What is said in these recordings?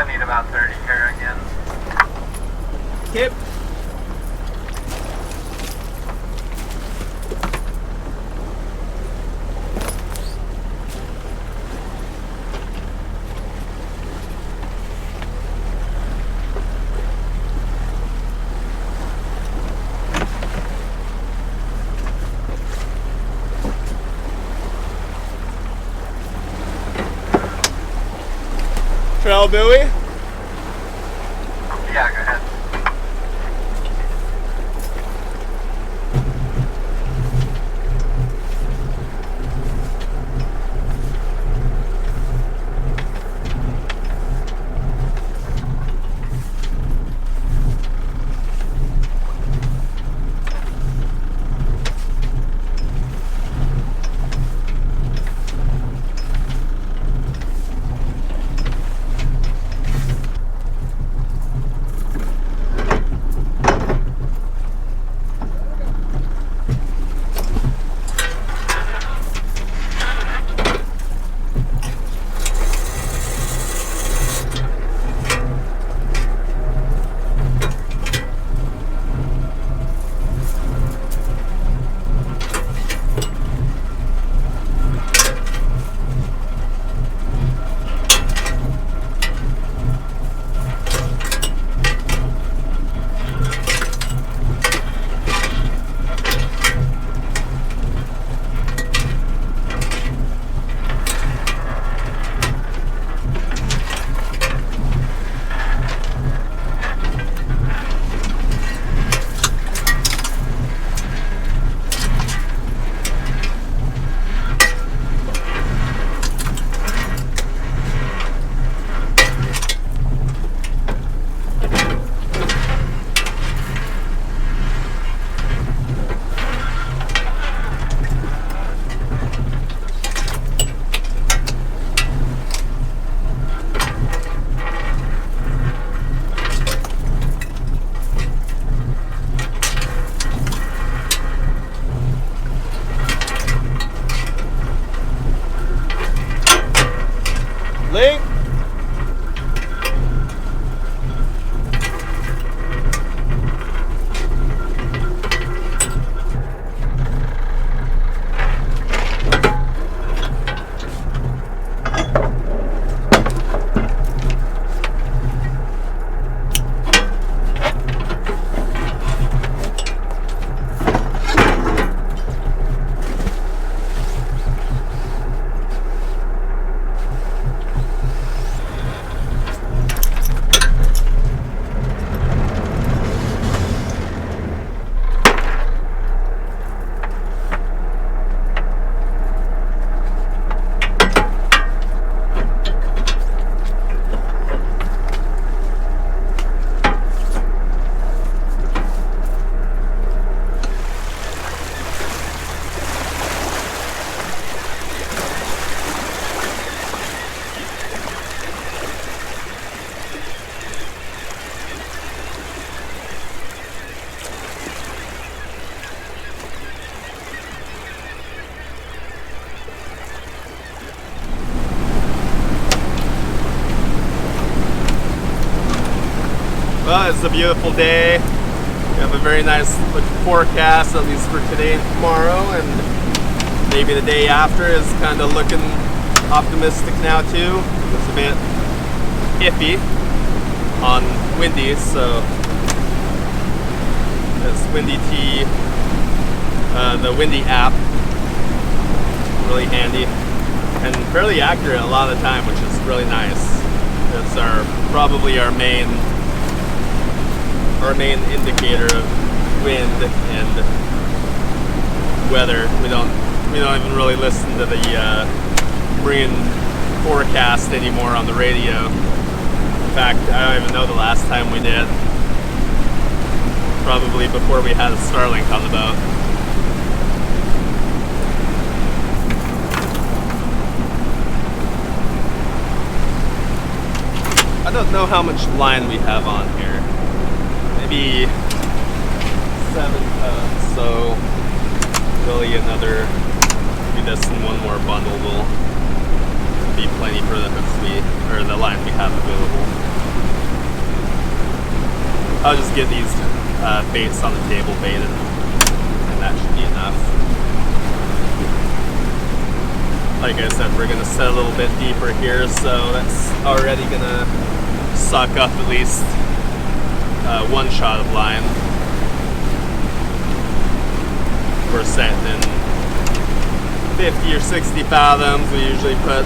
I need about 30 here again. Kip. Trail buoy? Yeah, go ahead. Link. Well, it's a beautiful day. We have a very nice forecast, at least for today and tomorrow, and maybe the day after is kind of looking optimistic now too. It's a bit iffy on windy, so this Windy T, the Windy app, really handy and fairly accurate a lot of the time, which is really nice. It's probably our main indicator of wind and weather. We don't even really listen to the marine forecast anymore on the radio. In fact, I don't even know the last time we did. Probably before we had a Starlink on the boat. I don't know how much line we have on here. Maybe 7 tons, so really another, maybe this and one more bundle will be plenty for the hooks or the line we have available. I'll just get these baits on the table baited, and that should be enough. Like I said, we're gonna set a little bit deeper here, so that's already gonna suck up at least one shot of line. We're setting in 50 or 60 fathoms. We usually put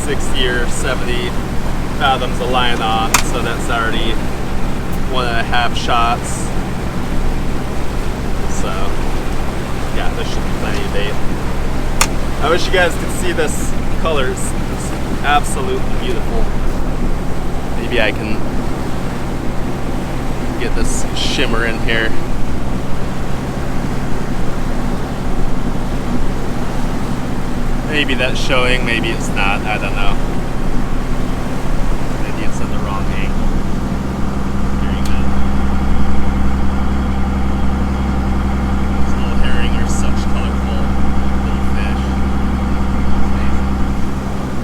60 or 70 fathoms of line on, so that's already 1.5 shots. So yeah, there should be plenty of bait. I wish you guys could see this colors. It's absolutely beautiful. Maybe I can get this shimmer in here. Maybe that's showing, maybe it's not, I don't know. Maybe it's at the wrong angle. Hearing that. These little herring are such colorful little fish.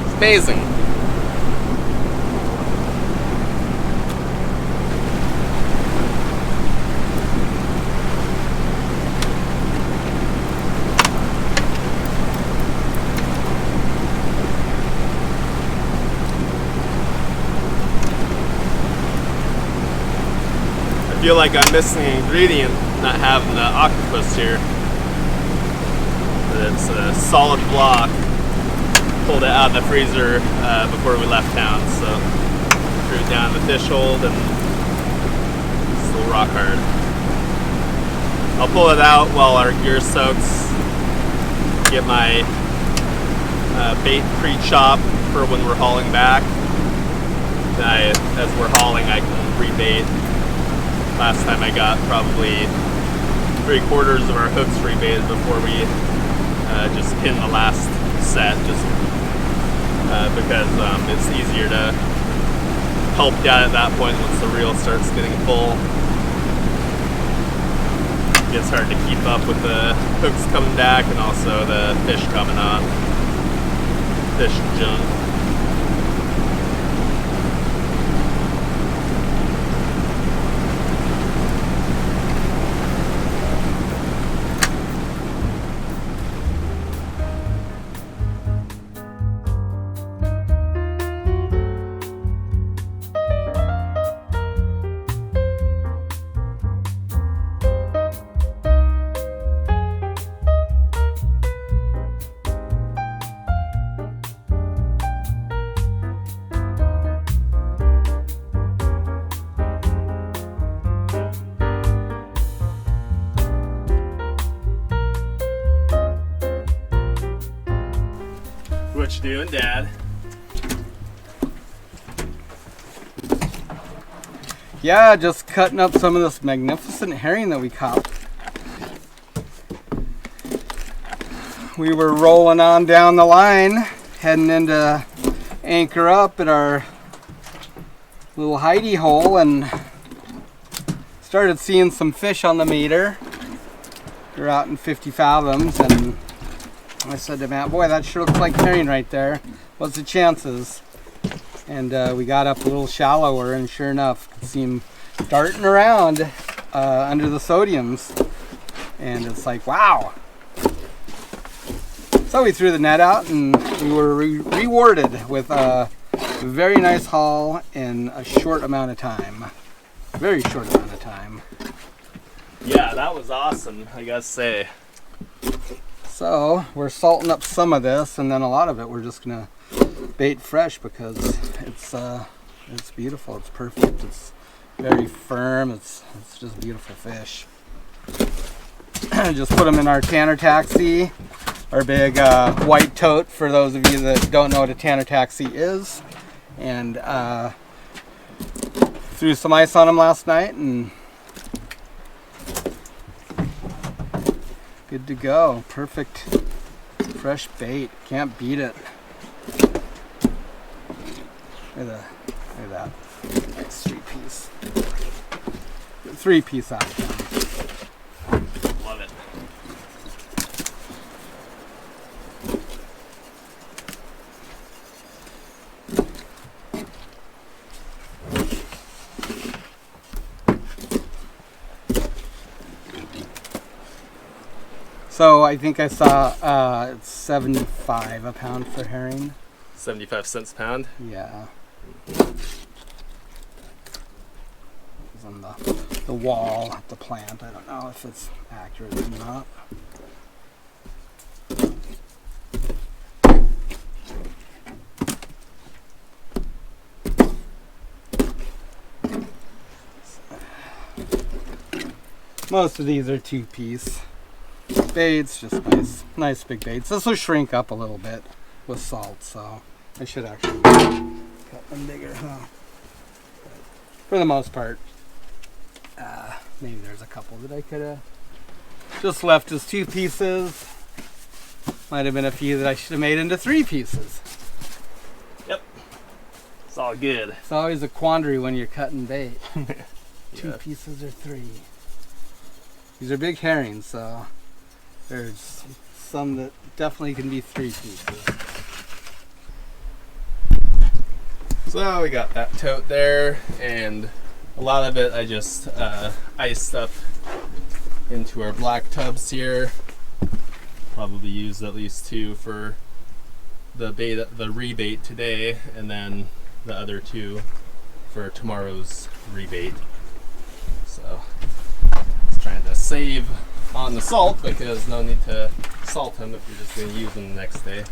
It's amazing. It's amazing. I feel like I'm missing an ingredient not having the octopus here. But it's a solid block. Pulled it out of the freezer before we left town, so threw it down the fish hold and it's still rock hard. I'll pull it out while our gear soaks. Get my bait pre-chopped for when we're hauling back. Then as we're hauling, I can rebait. Last time I got probably 3/4 of our hooks rebaited before we just pin the last set, just because it's easier to help down at that point once the reel starts getting full. It gets hard to keep up with the hooks coming back and also the fish coming on. Fish and junk. What you doing, Dad? Yeah, just cutting up some of this magnificent herring that we caught. We were rolling on down the line, heading into anchor up at our little hidey hole, and started seeing some fish on the meter. They're out in 50 fathoms, and I said to Matt, boy, that sure looks like herring right there. What's the chances? And we got up a little shallower, and sure enough, could see him darting around under the sodiums. And it's like, wow. So we threw the net out, and we were rewarded with a very nice haul in a short amount of time. Very short amount of time. Yeah, that was awesome, I gotta say. So we're salting up some of this, and then a lot of it we're just gonna bait fresh because it's beautiful. It's perfect. It's very firm. It's just beautiful fish. Just put them in our Tanner Taxi, our big white tote for those of you that don't know what a Tanner Taxi is, and threw some ice on them last night and good to go. Perfect fresh bait. Can't beat it. Look at that. Nice 3-piece. 3-piece out of them. Love it. So I think I saw it's 75 a pound for herring. 75 cents a pound. Yeah. It's on the wall at the plant. I don't know if it's accurate or not. Most of these are 2-piece baits, just nice big baits. This will shrink up a little bit with salt, so I should actually cut them bigger, huh? But for the most part, maybe there's a couple that I could have just left as 2 pieces. Might have been a few that I should have made into 3 pieces. Yep. It's all good. It's always a quandary when you're cutting bait. Yeah. 2 pieces or 3. These are big herrings, so there's some that definitely can be 3 pieces. So we got that tote there, and a lot of it I just iced up into our black tubs here. Probably use at least 2 for the rebait today, and then the other 2 for tomorrow's rebait. So just trying to save on the salt, because no need to salt them if you're just going to use them the next day.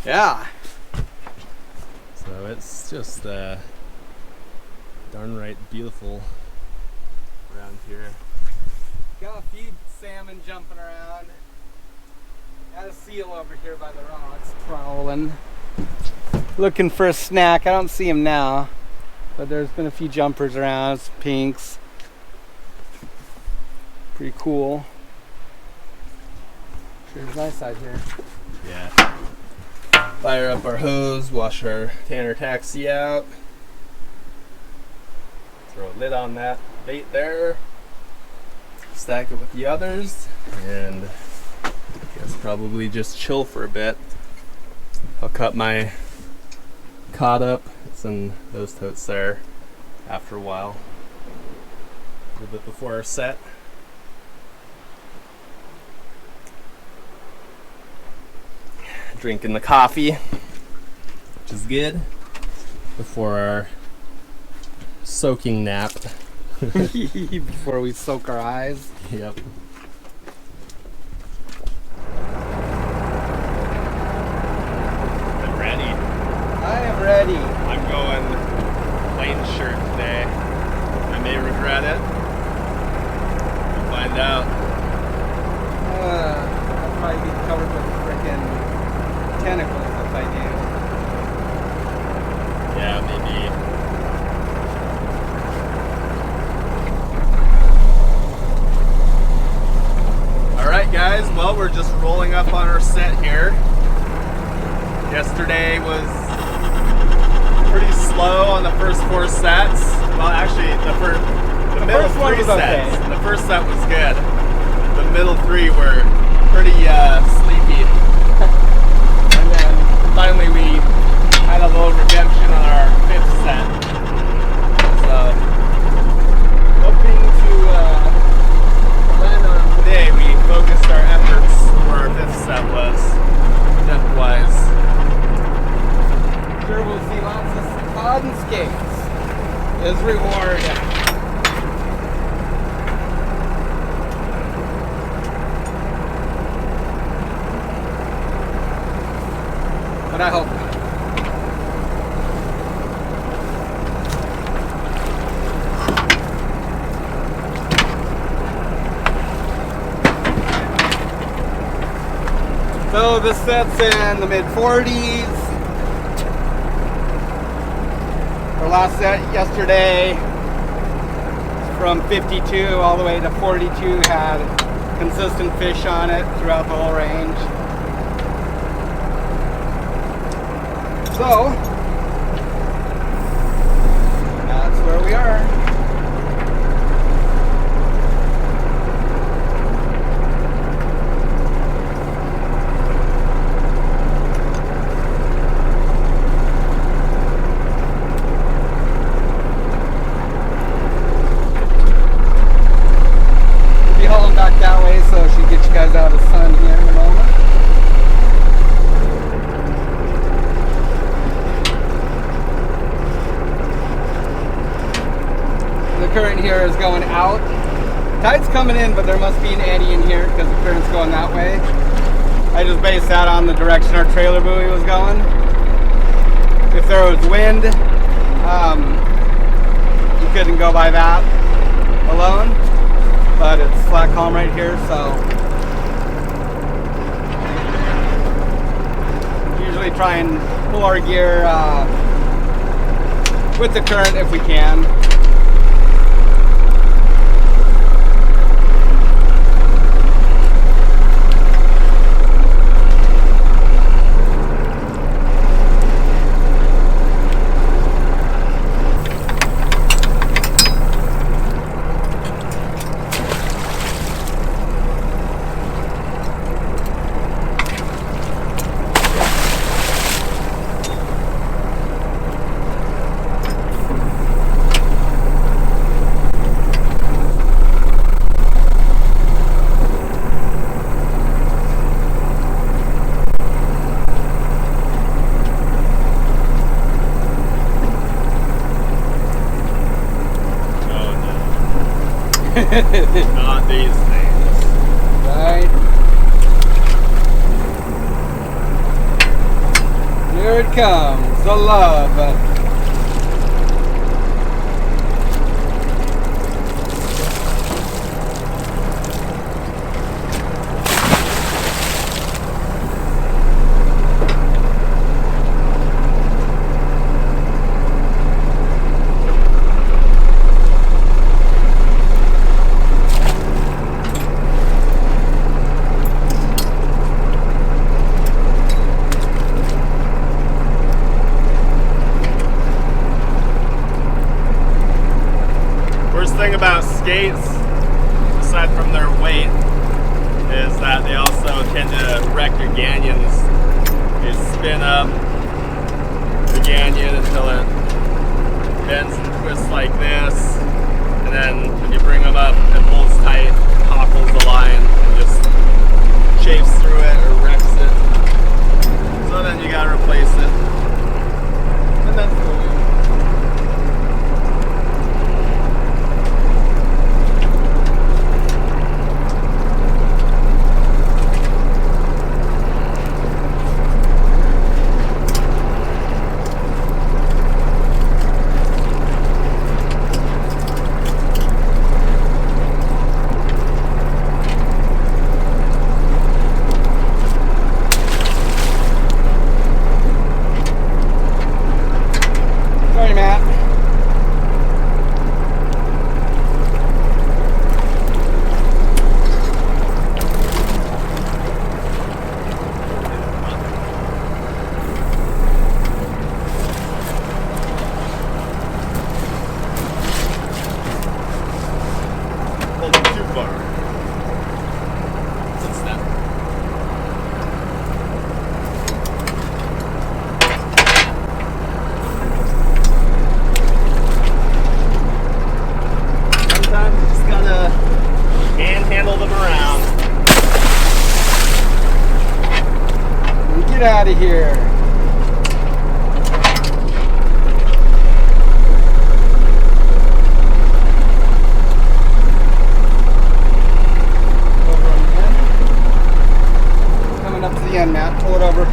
Yeah. So it's just darn right beautiful around here. Got a few salmon jumping around. Got a seal over here by the rocks prowling. Looking for a snack. I don't see him now, but there's been a few jumpers around, some pinks. Pretty cool. Sure is nice out here. Yeah. Fire up our hose, wash our Tanner taxi out. Throw a lid on that bait there. Stack it with the others, and I guess probably just chill for a bit. I'll cut my cod up. It's in those totes there after a while. A little bit before our set. Drinking the coffee, which is good, before our soaking nap. Before we soak our eyes. Yep. I'm ready. I am ready. I'm going plain shirt today. I may regret it. We'll find out. I'll probably be covered with frickin' tentacles if I do. Yeah, maybe. Alright guys, well we're just rolling up on our set here. Yesterday was pretty slow on the first 4 sets. Well actually the middle first one 3 was sets. okay. The first set was good. The middle 3 were pretty sleepy. And then finally we had a little redemption on our 5th set. So hoping to land on today. We focused our efforts where our 5th set was, depth-wise. Sure, we'll see lots of cod and skates as reward. But I hope not. So this set's in the mid-40s. Our last set yesterday from 52 all the way to 42 had consistent fish on it throughout the whole range. So that's where we are. Hauling back that way so she can get you guys out of the sun Tide's coming in, but there must be an eddy in here because the current's going that way. I just based that on the direction our trailer buoy was going. If there was wind, you couldn't go by that alone, but it's flat calm right here, so usually try and pull our gear with the current if we can. Not these things. Right. Here it comes, the love. Thing about skates, aside from their weight, is that they also tend to wreck your ganyons. You spin up the ganyon until it bends and twists like this, and then when you bring them up, it pulls tight, topples the line, and just chafes through it or wrecks it. So then you gotta replace it. And that's the way. Get out of here. Over on the end. Coming up to the end, Matt. Pull it over.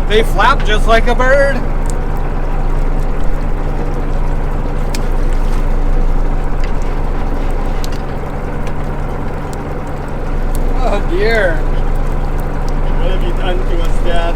They flap just like a bird. Oh dear. What have you done to us, Dad?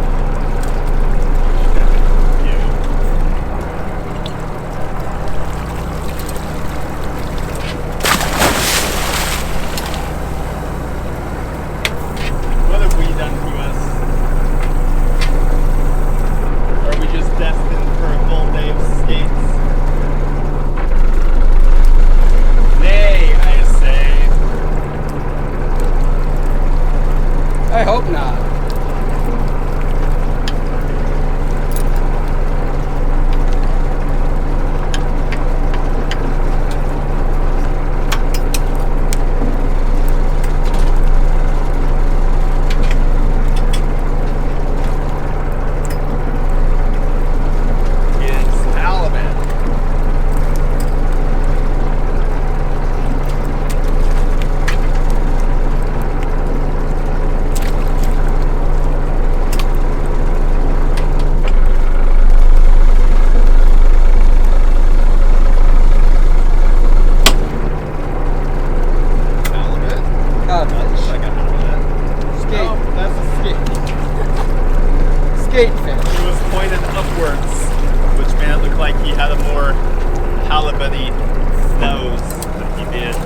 looked like he had a more halibut-y nose than he did.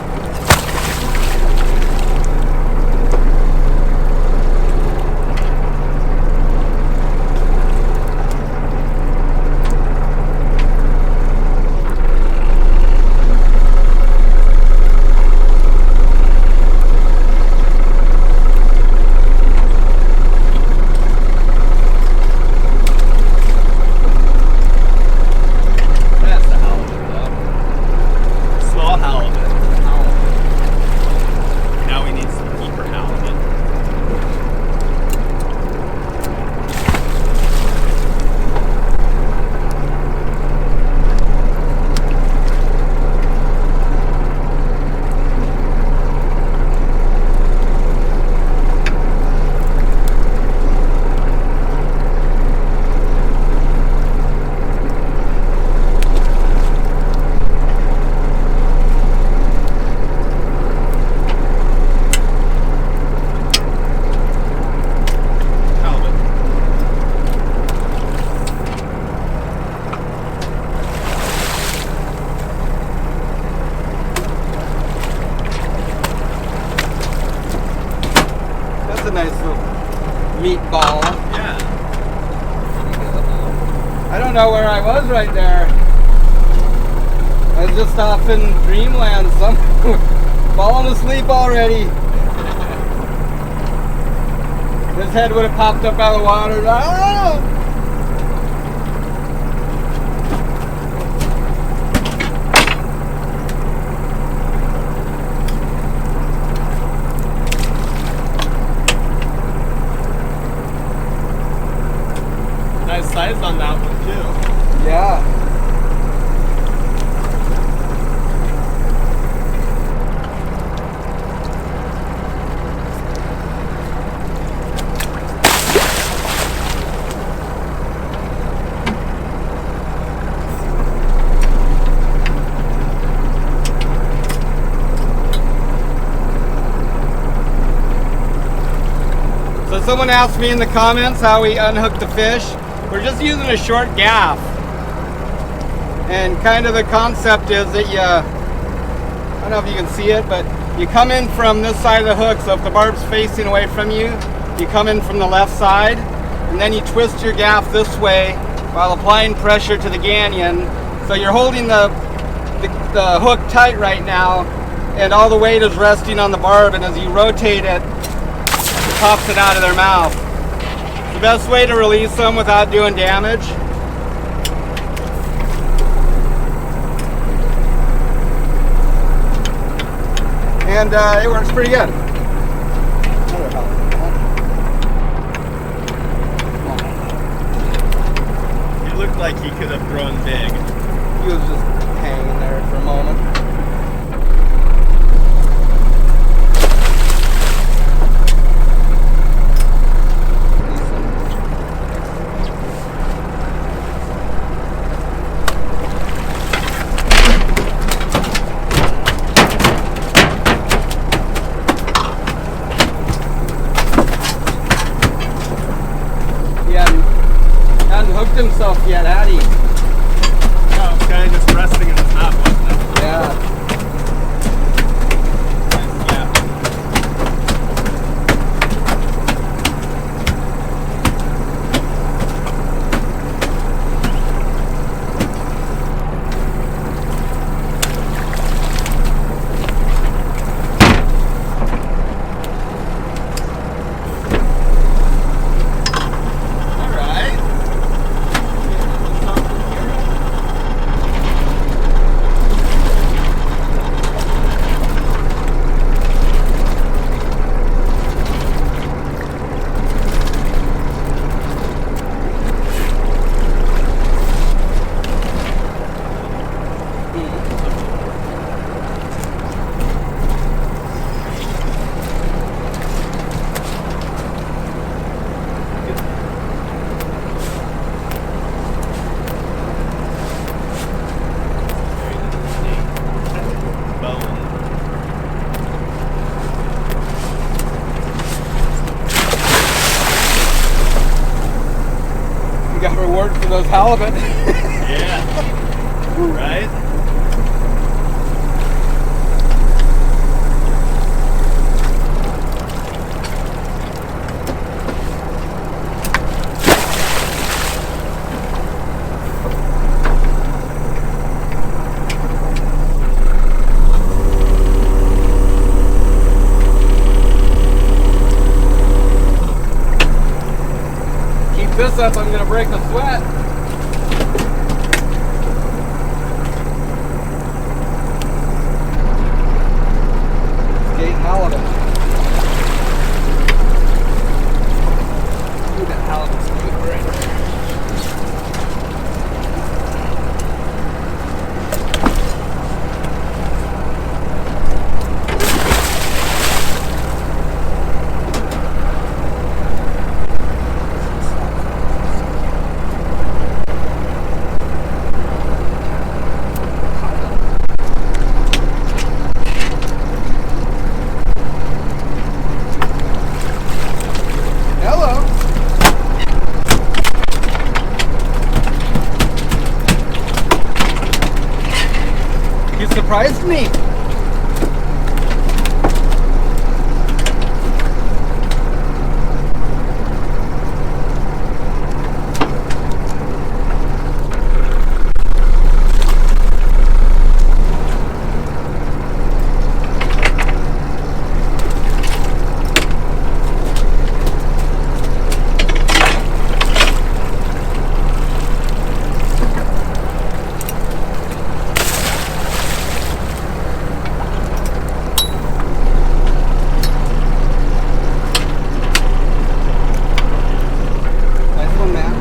A nice little meatball. Yeah. I don't know where I was right there. I was just off in dreamland somewhere. Falling asleep already. His head would have popped up out of the water. Oh! Nice size on that one too. Yeah. So someone asked me in the comments how we unhook the fish. We're just using a short gaff. And kind of the concept is that I don't know if you can see it, but you come in from this side of the hook. So if the barb's facing away from you, you come in from the left side, and then you twist your gaff this way while applying pressure to the gannion. So you're holding the hook tight right now, and all the weight is resting on the barb, and as you rotate it, it pops it out of their mouth. The best way to release them without doing damage. And it works pretty good. He looked like he could have grown big. He was just hanging there for a moment. Hooked himself yet, had he? Oh, it was kind of just resting in his mouth, wasn't it? Yeah. Got reward for those halibut. Yeah. Right? Keep this up, I'm gonna break a sweat. Skate halibut. Ooh, that halibut's good right there. Hello. You surprised me. Nice one, man.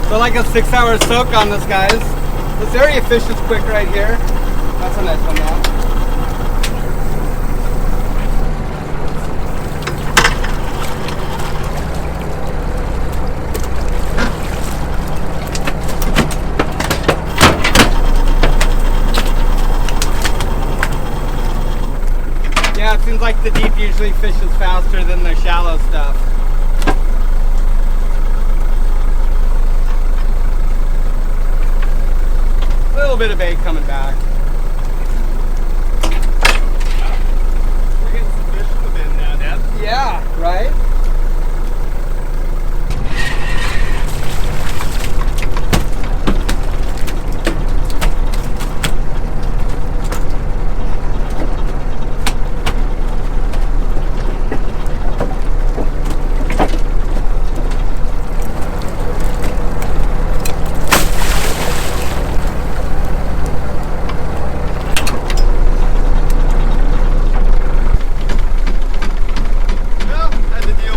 So like a 6-hour soak on this, guys. This area fishes quick right here. That's a nice one, man. Yeah, it seems like the deep usually fishes faster than the shallow stuff. A little bit of bait coming back. We're getting some fish in the bin now, Dad. Yeah, right? Well, had to deal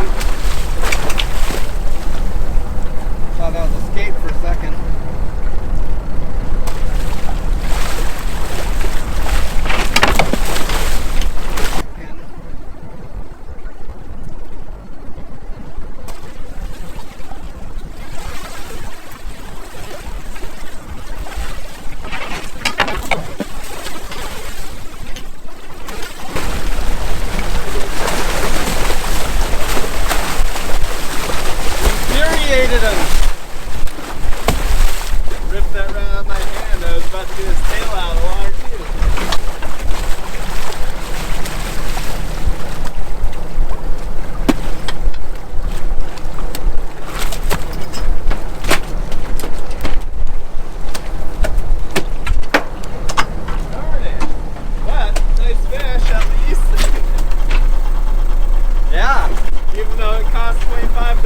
down. Thought that was a skate for a second. Infuriated him. Ripped that right out of my hand. I was about to get his tail out of the water too. Darn it. But nice fish at least. Yeah. Even though it cost $25.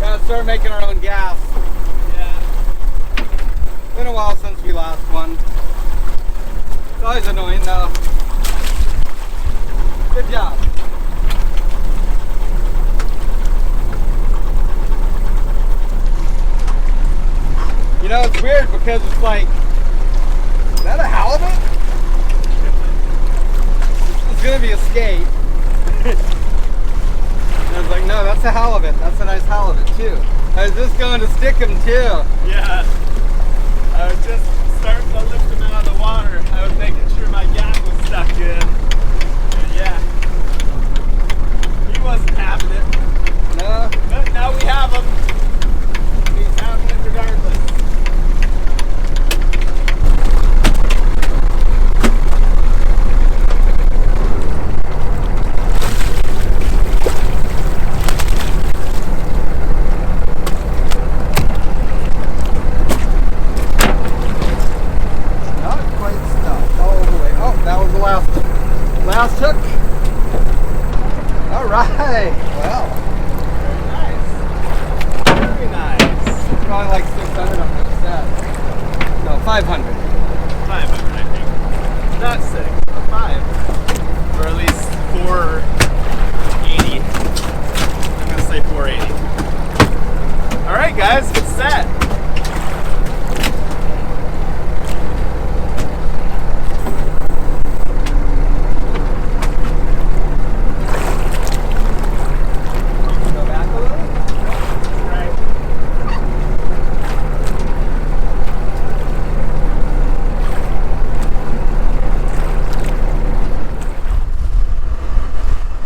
Gotta start making our own gas. Yeah. Been a while since we last won. It's always annoying though. Good job. You know, it's weird because it's like, is that a halibut? It's gonna be a skate. And I was like, no, that's a halibut. That's a nice halibut too. I was just going to stick him too. Yeah. I was just starting to lift him out of the water. I was making sure my gap was stuck in. And yeah. He wasn't having it. No. But now we have him. He's having it regardless. Not quite stopped all the way. Oh, that was the last hook. All right. Well, Very nice. Very nice. it's probably like 600 on this set. No, 500. 500, I think. Not 6, but 5. Or at least 480. I'm going to say 480. Alright, guys, get set. Go back a little. Right.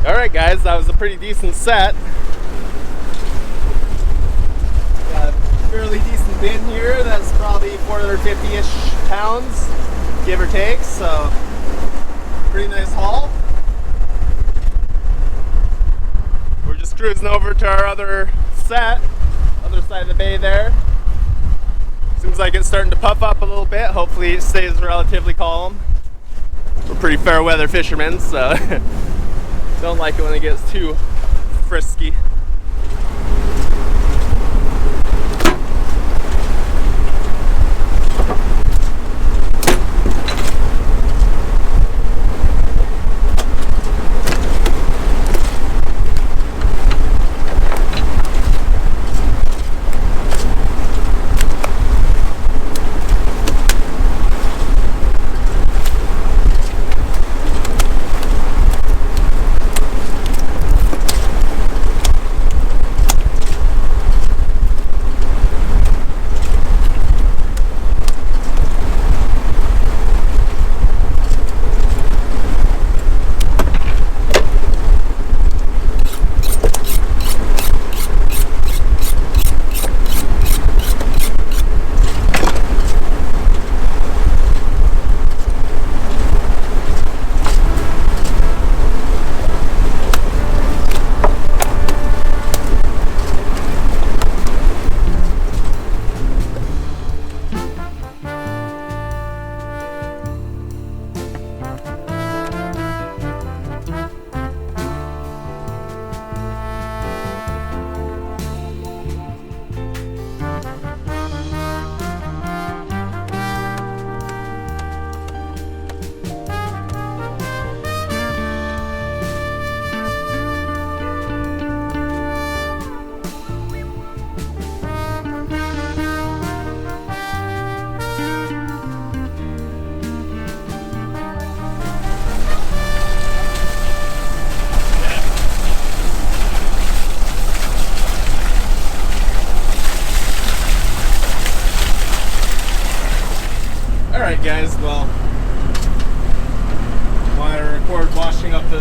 Alright guys, that was a pretty decent set. Got a fairly decent bin here, that's probably 450-ish pounds, give or take, so pretty nice haul. We're just cruising over to our other set, other side of the bay there. Seems like it's starting to puff up a little bit, hopefully it stays relatively calm. We're pretty fair weather fishermen, so don't like it when it gets too frisky.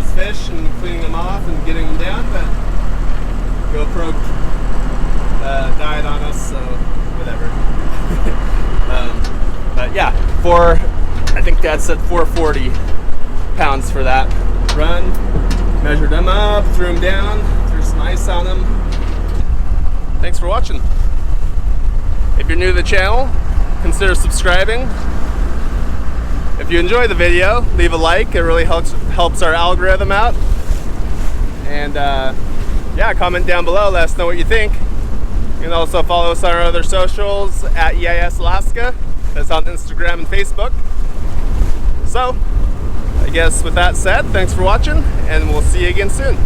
his fish and cleaning them off and getting them down, but GoPro died on us, so whatever. But yeah, I think Dad said 440 pounds for that run. Measured them up, threw them down, threw some ice on them. Thanks for watching. If you're new to the channel, consider subscribing. If you enjoy the video, leave a like. It really helps our algorithm out. And yeah, comment down below. Let us know what you think. You can also follow us on our other socials at EIS Alaska. That's on Instagram and Facebook. So, I guess with that said, thanks for watching, and we'll see you again soon.